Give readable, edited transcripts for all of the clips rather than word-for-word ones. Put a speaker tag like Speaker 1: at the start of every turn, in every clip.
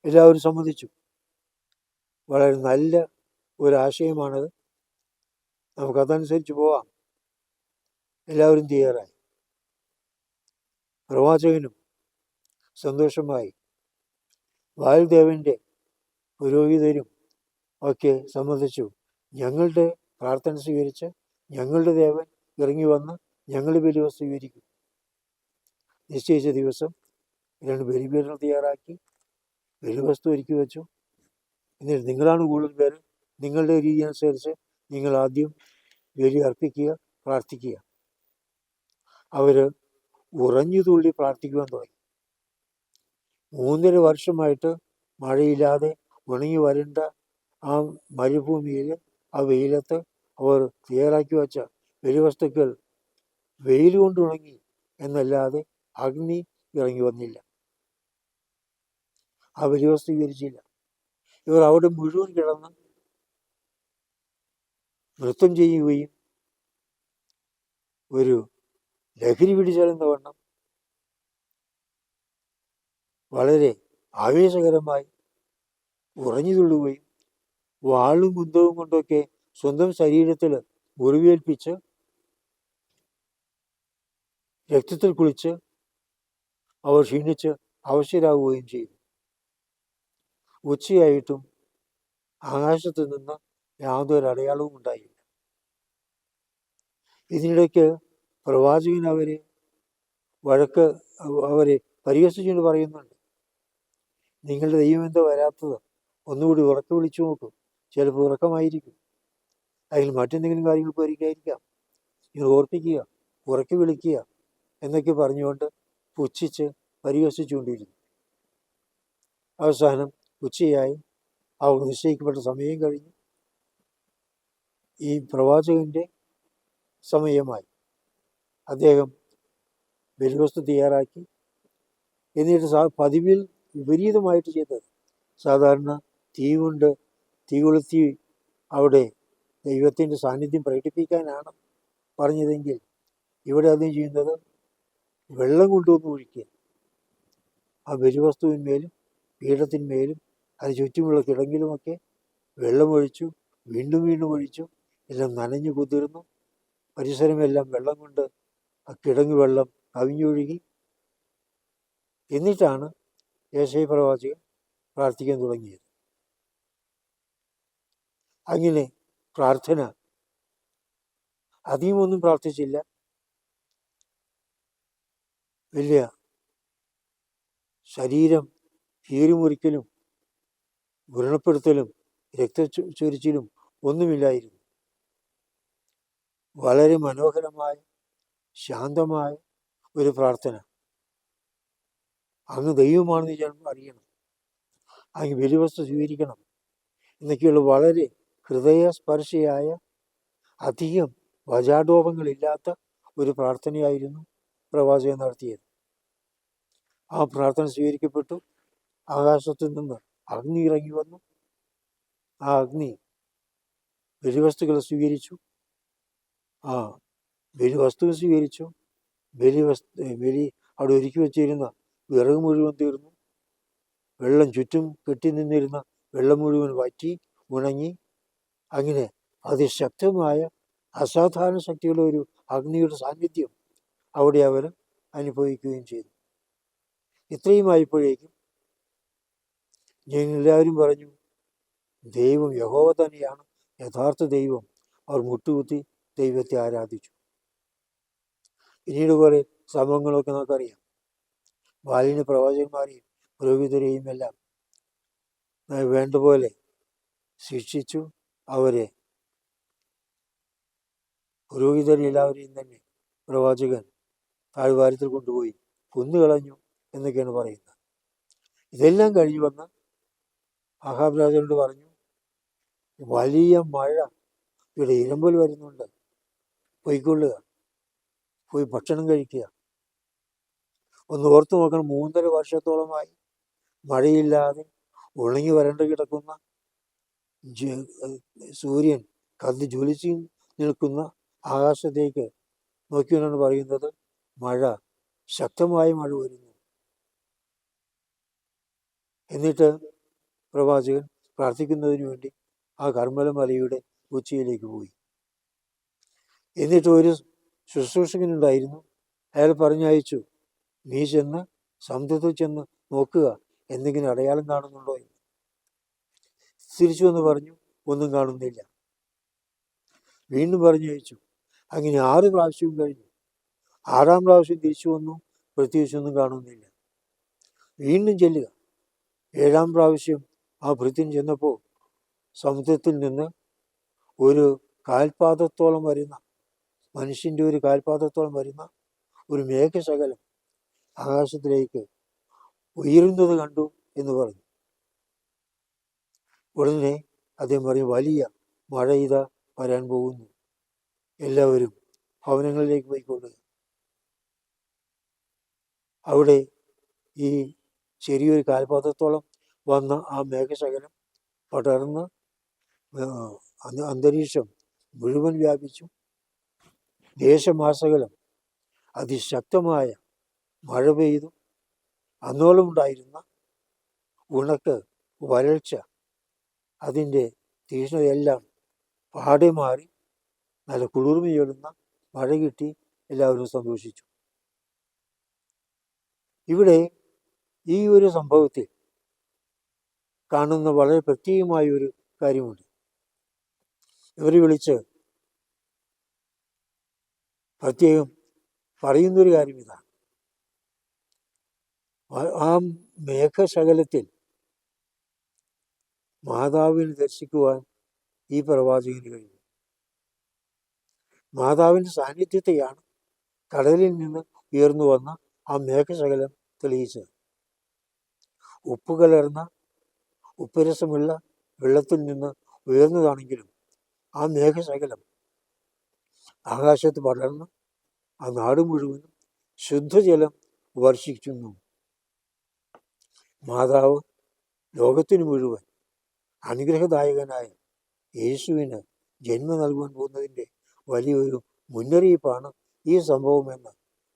Speaker 1: എല്ലാവരും സമ്മതിച്ചു. വളരെ നല്ല ഒരാശയമാണത്, നമുക്കതനുസരിച്ച് പോവാം. എല്ലാവരും തയ്യാറായി. പ്രവാചകനും സന്തോഷമായി. വായുദേവൻ്റെ പുരോഹിതരും ഒക്കെ സമ്മതിച്ചു. ഞങ്ങളുടെ പ്രാർത്ഥന സ്വീകരിച്ച് ഞങ്ങളുടെ ദേവൻ ഇറങ്ങി വന്ന് ഞങ്ങളുടെ ബലിവസ്തു സ്വീകരിക്കും. നിശ്ചയിച്ച ദിവസം 2 ബലിപീഠങ്ങൾ തയ്യാറാക്കി ബലിവസ്തു ഒരുക്കി വെച്ചു. എന്നിട്ട് നിങ്ങളാണ് കൂടുതൽ പേര്, നിങ്ങളുടെ രീതി അനുസരിച്ച് നിങ്ങൾ ആദ്യം ബലി അർപ്പിക്കുക, പ്രാർത്ഥിക്കുക. അവർ ഉറഞ്ഞു തുള്ളി പ്രാർത്ഥിക്കുവാൻ തുടങ്ങി. 3.5 വർഷമായിട്ട് മഴയില്ലാതെ ഉണങ്ങി വരണ്ട ആ മരുഭൂമിയിൽ, ആ വെയിലത്ത് അവർ തയ്യാറാക്കി വച്ച ബലിവസ്തുക്കൾ വെയിൽ കൊണ്ട് ഉണങ്ങി എന്നല്ലാതെ അഗ്നി ഇറങ്ങി വന്നില്ല. ആ ബലിവസ്തു സ്വീകരിച്ചില്ല. ഇവർ അവിടെ മുഴുവൻ കിടന്ന് നൃത്തം ചെയ്യുകയും ഒരു ലഹരി പിടിച്ചെന്ന വണ്ണം വളരെ ആവേശകരമായി ഉറഞ്ഞു തുള്ളുകയും വാളും കുന്തവും കൊണ്ടൊക്കെ സ്വന്തം ശരീരത്തിൽ മുറിവേൽപ്പിച്ച് രക്തത്തിൽ കുളിച്ച് അവർ ക്ഷീണിച്ച് അവശരാകുകയും ചെയ്തു. ഉച്ചയായിട്ടും ആകാശത്ത് നിന്ന് യാതൊരു അടയാളവും ഉണ്ടായില്ല. ഇതിനിടയ്ക്ക് പ്രവാചകൻ അവരെ പരിഹസിച്ചുകൊണ്ട് പറയുന്നുണ്ട്, നിങ്ങളുടെ ദൈവം എന്താ വരാത്തത്? ഒന്നുകൂടി ഉറക്കെ വിളിച്ചു നോക്കും, ചിലപ്പോൾ ഉറക്കമായിരിക്കും, അതിൽ മറ്റെന്തെങ്കിലും കാര്യങ്ങൾ പരിഹരിക്കാം, നിങ്ങൾ ഓർപ്പിക്കുക, ഉറക്കെ വിളിക്കുക എന്നൊക്കെ പറഞ്ഞുകൊണ്ട് പുച്ഛിച്ച് പരിഹസിച്ചുകൊണ്ടിരുന്നു. അവസാനം ഉച്ചയായി, അവർ നിശ്ചയിക്കപ്പെട്ട സമയം കഴിഞ്ഞു. ഈ പ്രവാചകന്റെ സമയമായി. അദ്ദേഹം ബലിവസ്തു തയ്യാറാക്കി. എന്നിട്ട് പതിവിൽ വിപരീതമായിട്ട് ചെയ്തത്, സാധാരണ തീ കൊളുത്തി അവിടെ ദൈവത്തിൻ്റെ സാന്നിധ്യം പ്രകടിപ്പിക്കാനാണ് പറഞ്ഞതെങ്കിൽ ഇവിടെ അദ്ദേഹം ചെയ്യുന്നത് വെള്ളം കൊണ്ടുവന്ന് ഒഴിക്കുക. ആ ബലിവസ്തുവിന്മേലും പീഠത്തിന്മേലും അത് ചുറ്റുമുള്ള കിടങ്ങിലുമൊക്കെ വെള്ളമൊഴിച്ചു, വീണ്ടും വീണ്ടും ഒഴിച്ചു. എല്ലാം നനഞ്ഞു കുതിർന്നു. പരിസരമെല്ലാം വെള്ളം കൊണ്ട് ആ കിടങ്ങ് വെള്ളം കവിഞ്ഞൊഴുകി. എന്നിട്ടാണ് യേശയ്യാ പ്രവാചകൻ പ്രാർത്ഥിക്കാൻ തുടങ്ങിയത്. അങ്ങനെ പ്രാർത്ഥന അധികമൊന്നും പ്രാർത്ഥിച്ചില്ല. വലിയ ശരീരം കീറിമുറിക്കലും വ്രണപ്പെടുത്തലും രക്തച്ചൊരിച്ചിലും ഒന്നുമില്ലായിരുന്നു. വളരെ മനോഹരമായ ശാന്തമായ ഒരു പ്രാർത്ഥന. അങ്ങ് ദൈവമാണെന്ന് ഞാൻ അറിയണം, അങ്ങ് ബലിവസ്തു സ്വീകരിക്കണം എന്നൊക്കെയുള്ള വളരെ ഹൃദയസ്പർശിയായ, അധികം വചാടോപങ്ങളില്ലാത്ത ഒരു പ്രാർത്ഥനയായിരുന്നു പ്രവാചകൻ നടത്തിയത്. ആ പ്രാർത്ഥന സ്വീകരിക്കപ്പെട്ടു. ആകാശത്തു നിന്ന് അഗ്നി ഇറങ്ങി വന്നു. ആ അഗ്നി ബലിവസ്തുക്കളെ സ്വീകരിച്ചു. ആ ബലിവസ്തുക്കൾ സ്വീകരിച്ചു. ബലി അവിടെ ഒരുക്കി വെച്ചിരുന്ന വിറക് മുഴുവൻ തീർന്നു. വെള്ളം ചുറ്റും കെട്ടി നിന്നിരുന്ന വെള്ളം മുഴുവൻ വറ്റി ഉണങ്ങി. അങ്ങനെ അതിശക്തമായ അസാധാരണ ശക്തിയുള്ള ഒരു അഗ്നിയുടെ സാന്നിധ്യം അവിടെ അവർ അനുഭവിക്കുകയും ചെയ്തു. ഇത്രയുമായപ്പോഴേക്കും ഞങ്ങളെല്ലാവരും പറഞ്ഞു, ദൈവം യഹോവ തന്നെയാണ് യഥാർത്ഥ ദൈവം. അവർ മുട്ടുകുത്തി ദൈവത്തെ ആരാധിച്ചു. പിന്നീട് കുറേ സംഭവങ്ങളൊക്കെ നമുക്കറിയാം. ബാലിന് പ്രവാചകന്മാരെയും പുരോഹിതരെയും എല്ലാം വേണ്ട പോലെ ശിക്ഷിച്ചു. അവരെ പുരോഹിതരെല്ലാവരെയും തന്നെ പ്രവാചകൻ താഴ്വാരത്തിൽ കൊണ്ടുപോയി കൊന്നുകളഞ്ഞു എന്നൊക്കെയാണ് പറയുന്നത്. ഇതെല്ലാം കഴിഞ്ഞു വന്ന് ആഹാബ് രാജാവിനോട് പറഞ്ഞു, വലിയ മഴ, ഇവിടെ ഇരമ്പൽ വരുന്നുണ്ട്, പോയിക്കൊള്ളുക, പോയി ഭക്ഷണം കഴിക്കുക. ഒന്ന് ഓർത്തു നോക്കണം, 3.5 വർഷത്തോളമായി മഴയില്ലാതെ ഉണങ്ങി വരണ്ട് കിടക്കുന്ന, സൂര്യൻ കത്തി ജ്വലിച്ച് നിൽക്കുന്ന ആകാശത്തേക്ക് നോക്കിയാണ് പറയുന്നത്, മഴ, ശക്തമായ മഴ വരുന്നു. എന്നിട്ട് പ്രവാചകൻ പ്രാർത്ഥിക്കുന്നതിന് വേണ്ടി ആ കർമ്മല മലയുടെ ഉച്ചയിലേക്ക് പോയി. എന്നിട്ട് ഒരു ശുശ്രൂഷകനുണ്ടായിരുന്നു. അയാൾ പറഞ്ഞയച്ചു, നീ ചെന്ന് സമുദ്രത്തിൽ ചെന്ന് നോക്കുക, എന്തെങ്കിലും അടയാളം കാണുന്നുണ്ടോ എന്ന്. തിരിച്ചു വന്ന് പറഞ്ഞു, ഒന്നും കാണുന്നില്ല. വീണ്ടും പറഞ്ഞയച്ചു. അങ്ങനെ 6 പ്രാവശ്യവും കഴിഞ്ഞു. 6-ാം പ്രാവശ്യം തിരിച്ചു വന്നു, പ്രത്യേകിച്ചൊന്നും കാണുന്നില്ല. വീണ്ടും ചെല്ലുക. 7-ാം പ്രാവശ്യം ആ ഭൃത്യൻ ചെന്നപ്പോൾ സമുദ്രത്തിൽ നിന്ന് ഒരു കാൽപാദത്തോളം വരുന്ന, മനുഷ്യൻ്റെ ഒരു കാൽപാദത്തോളം വരുന്ന ഒരു മേഘശകലം ആകാശത്തിലേക്ക് ഉയരുന്നത് കണ്ടു എന്ന് പറഞ്ഞു. ഉടനെ അദ്ദേഹം പറഞ്ഞു, വലിയ മഴ ഇതാ വരാൻ പോകുന്നു, എല്ലാവരും ഭവനങ്ങളിലേക്ക് പോയിക്കൊള്ളുക. അവിടെ ഈ ചെറിയൊരു കാൽപാദത്തോളം വന്ന ആ മേഘശകലം പടർന്ന് അന്തരീക്ഷം മുഴുവൻ വ്യാപിച്ചു. ദേശമാസകലം അതിശക്തമായ മഴ പെയ്തു. അന്നോളം ഉണ്ടായിരുന്ന ഉണക്ക്, വരൾച്ച, അതിൻ്റെ തീക്ഷ്ണതയെല്ലാം പാടെ മാറി നല്ല കുളിർമയൊഴുന്ന മഴ കിട്ടി. എല്ലാവരും സന്തോഷിച്ചു. ഇവിടെ ഈ ഒരു സംഭവത്തിൽ കാണുന്ന വളരെ പ്രത്യേകമായ ഒരു കാര്യമുണ്ട്. ഇവർ വിളിച്ച് പ്രത്യേകം പറയുന്നൊരു കാര്യം ഇതാണ്. ആ മേഘശകലത്തിൽ മാതാവിനെ ദർശിക്കുവാൻ ഈ പ്രവാചകന് കഴിഞ്ഞു. മാതാവിൻ്റെ സാന്നിധ്യത്തെയാണ് കടലിൽ നിന്ന് ഉയർന്നു വന്ന ആ മേഘശകലം തെളിയിച്ചത്. ഉപ്പ് കലർന്ന ഉപ്പുരസമുള്ള വെള്ളത്തിൽ നിന്ന് ഉയർന്നതാണെങ്കിലും ആ മേഘശകലം ആകാശത്ത് പടർന്ന് ആ നാട് മുഴുവനും ശുദ്ധജലം വർഷിക്കുന്നു. മാതാവ് ലോകത്തിനു മുഴുവൻ അനുഗ്രഹദായകനായ യേശുവിന് ജന്മം നൽകുവാൻ പോകുന്നതിൻ്റെ വലിയൊരു മുന്നറിയിപ്പാണ് ഈ സംഭവമെന്ന്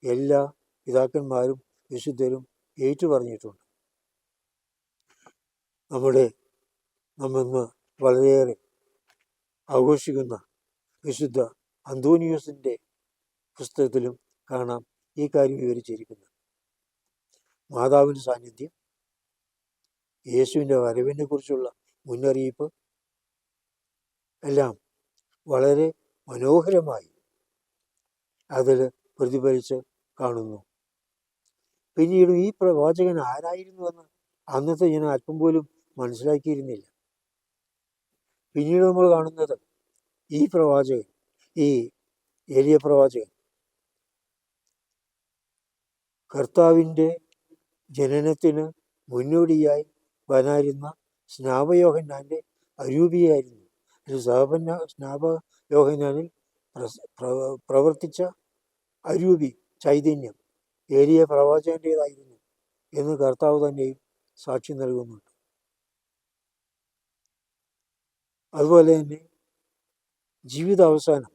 Speaker 1: എല്ലാ പിതാക്കന്മാരും വിശുദ്ധരും ഏറ്റുപറഞ്ഞിട്ടുണ്ട്. നമ്മിന്ന് വളരെയേറെ ആഘോഷിക്കുന്ന വിശുദ്ധ അന്തോനിയോസിൻ്റെ പുസ്തകത്തിലും കാണാം ഈ കാര്യം വിവരിച്ചിരിക്കുന്നത്. മാതാവിൻ്റെ സാന്നിധ്യം, യേശുവിൻ്റെ വരവിനെ കുറിച്ചുള്ള മുന്നറിയിപ്പ് എല്ലാം വളരെ മനോഹരമായി അതിൽ പ്രതിഫലിച്ച് കാണുന്നു. പിന്നീട് ഈ പ്രവാചകൻ ആരായിരുന്നുവെന്ന് അന്നത്തെ ജനം അല്പം പോലും മനസ്സിലാക്കിയിരുന്നില്ല. പിന്നീട് നമ്മൾ കാണുന്നത് ഈ പ്രവാചകൻ, ഈ ഏലിയ പ്രവാചകൻ കർത്താവിൻ്റെ ജനനത്തിന് മുന്നോടിയായി വരാനിരുന്ന സ്നാപയോഹന്നാൻ്റെ അരൂപിയായിരുന്നു. സ്നാപയോഹന്നാനിൽ പ്രവർത്തിച്ച അരൂപി ചൈതന്യം ഏലിയ പ്രവാചകൻ്റേതായിരുന്നു എന്ന് കർത്താവ് തന്നെയും സാക്ഷി നൽകുന്നുണ്ട്. അതുപോലെ തന്നെ ജീവിതാവസാനം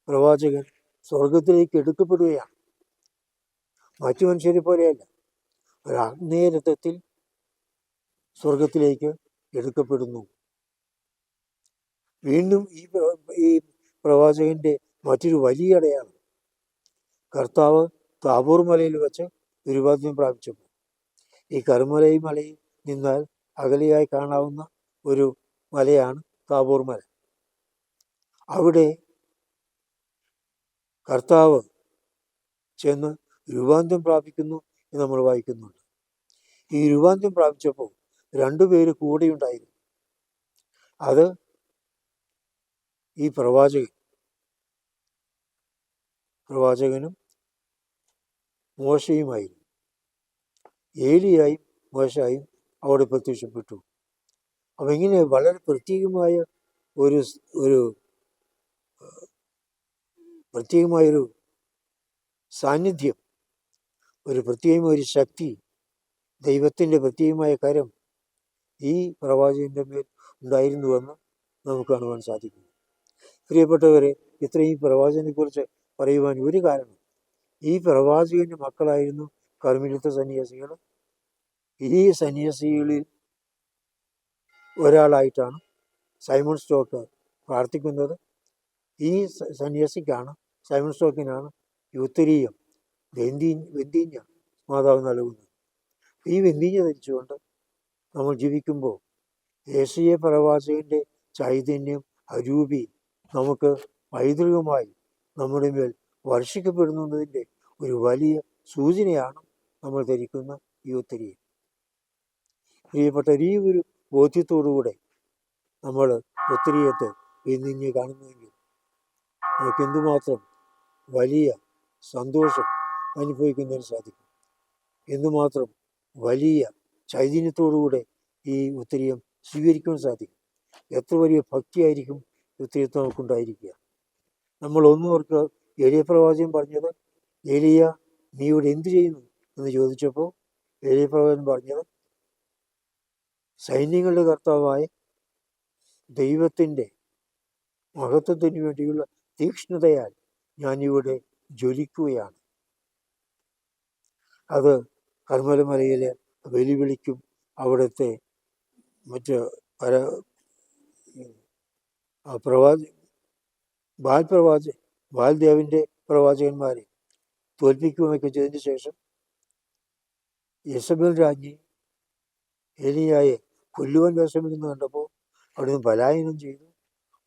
Speaker 1: പ്രവാചകൻ സ്വർഗത്തിലേക്ക് എടുക്കപ്പെടുകയാണ്. മറ്റു മനുഷ്യരെ പോലെയല്ല, ഒരു ആഗ്നേയരഥത്തിൽ സ്വർഗത്തിലേക്ക് എടുക്കപ്പെടുന്നു. വീണ്ടും ഈ പ്രവാചകൻ്റെ മറ്റൊരു വലിയ അടയാളം, കർത്താവ് താബോർ മലയിൽ വെച്ച് തിരുവാദ്യം പ്രാപിച്ചപ്പോൾ, ഈ കർമ്മലൈ മലയിൽ നിന്നാൽ അകലെയായി കാണാവുന്ന ഒരു മലയാണ് താബോർ മല. അവിടെ കർത്താവ് ചെന്ന് രൂപാന്തരം പ്രാപിക്കുന്നു എന്ന് നമ്മൾ വായിക്കുന്നുണ്ട്. ഈ രൂപാന്തരം പ്രാപിച്ചപ്പോൾ 2 പേര് കൂടെയുണ്ടായിരുന്നു. അത് ഈ പ്രവാചകനും മോശയുമായിരുന്നു. ഏലിയായും മോശയും അവിടെ പ്രത്യക്ഷപ്പെട്ടു. അപ്പം ഇങ്ങനെ വളരെ പ്രത്യേകമായ പ്രത്യേകമായൊരു സാന്നിധ്യം, ഒരു പ്രത്യേകമായൊരു ശക്തി, ദൈവത്തിൻ്റെ പ്രത്യേകമായ കരം ഈ പ്രവാചകൻ്റെ മേൽ ഉണ്ടായിരുന്നുവെന്ന് നമുക്ക് കാണുവാൻ സാധിക്കുന്നു. പ്രിയപ്പെട്ടവരെ, ഇത്രയും പ്രവാചകനെക്കുറിച്ച് പറയുവാൻ ഒരു കാരണം, ഈ പ്രവാചകൻ്റെ മക്കളായിരുന്നു കർമ്മിലത്തെ സന്യാസികൾ. ഈ സന്യാസികളിൽ ഒരാളായിട്ടാണ് സൈമൺ സ്റ്റോക്ക് പ്രാർത്ഥിക്കുന്നത്. ഈ സന്യാസിക്കാണ്, സൈമൺ സ്റ്റോക്കിനാണ് ഈ ഉത്തരീയം വെന്തീഞ്ഞ മാതാവ് നൽകുന്നത്. ഈ വെന്തീഞ്ഞ ധരിച്ചുകൊണ്ട് നമ്മൾ ജീവിക്കുമ്പോൾ യേശയ്യ പ്രവാചകൻ്റെ ചൈതന്യം, അരൂപി നമുക്ക് പൈതൃകമായി നമ്മുടെ മേൽ വർഷിക്കപ്പെടുന്നതിൻ്റെ ഒരു വലിയ സൂചനയാണ് നമ്മൾ ധരിക്കുന്ന ഈ ഉത്തരീയം. പ്രിയപ്പെട്ട ഈ ഒരു ബോധ്യത്തോടുകൂടെ നമ്മൾ ഉത്തരീയത്തെ വെന്തിഞ്ഞ് കാണുന്നുവെങ്കിൽ നമുക്ക് എന്തുമാത്രം വലിയ സന്തോഷം അനുഭവിക്കുന്നതിന് സാധിക്കും, എന്തുമാത്രം വലിയ ചൈതന്യത്തോടുകൂടെ ഈ ഉത്തരീയം സ്വീകരിക്കുവാൻ സാധിക്കും. എത്ര വലിയ ഭക്തിയായിരിക്കും ഉത്തരീയത്തെ നമുക്കുണ്ടായിരിക്കുക. നമ്മൾ ഒന്നോർക്ക് ഏലിയ പ്രവാചകൻ പറഞ്ഞത്, ഏലിയ നീ ഇവിടെ എന്തു ചെയ്യുന്നു എന്ന് ചോദിച്ചപ്പോൾ ഏലിയ പ്രവാചകൻ പറഞ്ഞത്, സൈന്യങ്ങളുടെ കർത്താവായ ദൈവത്തിൻ്റെ മഹത്വത്തിന് വേണ്ടിയുള്ള തീക്ഷ്ണതയാൽ ഞാനിവിടെ ജ്വലിക്കുകയാണ്. അത് കർമ്മലമലയിലെ വെല്ലുവിളിക്കും അവിടുത്തെ മറ്റ് ബാൽദേവിൻ്റെ പ്രവാചകന്മാരെ തോൽപ്പിക്കുകയൊക്കെ ചെയ്തതിന് ശേഷം യെസബേൽ രാജ്ഞി ഏലിയായെ കൊല്ലുവാൻ ശ്രമിക്കുന്നത് കണ്ടപ്പോൾ അവിടുന്ന് പലായനം ചെയ്തു,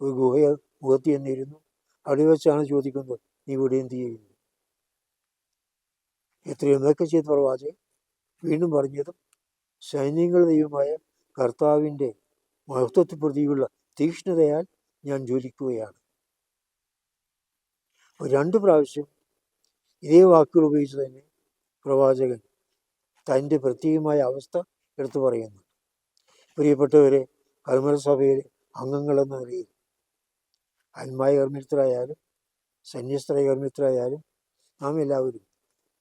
Speaker 1: ഒരു ഗുഹയെ മുഖത്തി എന്നിരുന്നു. അവിടെ വെച്ചാണ് ചോദിക്കുന്നത്, നീ ഇവിടെ എന്ത് ചെയ്യുന്നു? എത്രയൊക്കെ ചെയ്ത പ്രവാചകൻ വീണ്ടും പറഞ്ഞതും, സൈന്യങ്ങളുടെ ദൈവമായ കർത്താവിൻ്റെ മഹത്വത്തെ പ്രതിയുള്ള തീക്ഷ്ണതയാൽ ഞാൻ ജ്വലിക്കുകയാണ്. 2 പ്രാവശ്യം ഇതേ വാക്കുകൾ ഉപയോഗിച്ച് തന്നെ പ്രവാചകൻ തൻ്റെ പ്രത്യേകമായ അവസ്ഥ എടുത്തു പറയുന്നു. പ്രിയപ്പെട്ടവരെ, കർമ്മല സഭയിലെ അംഗങ്ങളെന്ന നിലയിൽ ആത്മായ കർമ്മിത്തരായാലും സന്യസ്തരായ കർമ്മിത്തരായാലും നാം എല്ലാവരും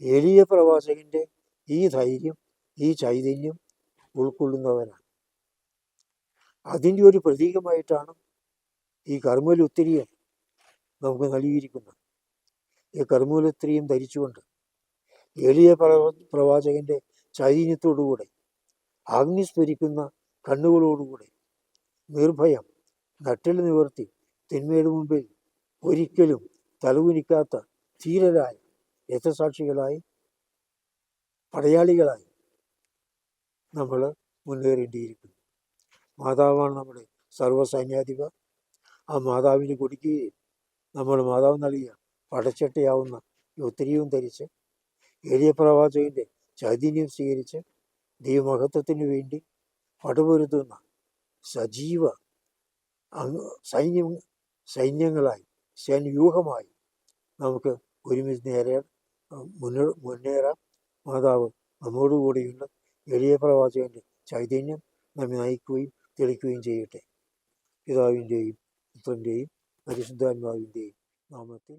Speaker 1: ഏലിയ പ്രവാചകൻ്റെ ഈ ധൈര്യം, ഈ ചൈതന്യം ഉൾക്കൊള്ളുന്നവരാണ്. അതിൻ്റെ ഒരു പ്രതീകമായിട്ടാണ് ഈ കർമ്മലുത്തരീയം നമുക്ക് നൽകിയിരിക്കുന്നത്. ഈ കർമ്മലുത്തരീയം ധരിച്ചുകൊണ്ട് ഏലിയ പ്രവാചകൻ്റെ ചൈതന്യത്തോടുകൂടെ, അഗ്നിസ്ഫരിക്കുന്ന കണ്ണുകളോടുകൂടെ നിർഭയം നട്ടിൽ നിവർത്തി തിന്മയുടെ മുമ്പിൽ ഒരിക്കലും തലകുനിക്കാത്ത ധീരരായ രക്തസാക്ഷികളായി, പടയാളികളായി നമ്മൾ മുന്നേറേണ്ടിയിരിക്കുന്നു. മാതാവാണ് നമ്മുടെ സർവ്വസൈന്യാധിപ. ആ മാതാവിൻ്റെ കൊടിക്കീഴിൽ നമ്മൾ മാതാവ് നൽകിയ പടച്ചട്ടയാവുന്ന ഈ ഉത്തരീയവും ധരിച്ച് ഏലിയ പ്രവാചകൻ്റെ ചൈതന്യം സ്വീകരിച്ച് ദൈവമഹത്വത്തിന് വേണ്ടി പടുപൊരുത്തുന്ന സജീവ സൈന്യങ്ങളായി, സൈന്യവ്യൂഹമായി നമുക്ക് ഒരുമിച്ച് മുന്നേറാം. മാതാവ് നമ്മോടുകൂടിയുള്ള എളിയ പ്രവാചകൻ്റെ ചൈതന്യം നമ്മെ നയിക്കുകയും തെളിക്കുകയും ചെയ്യട്ടെ. പിതാവിൻ്റെയും പുത്രൻ്റെയും പരിശുദ്ധാത്മാവിൻ്റെയും നാമത്തിൽ.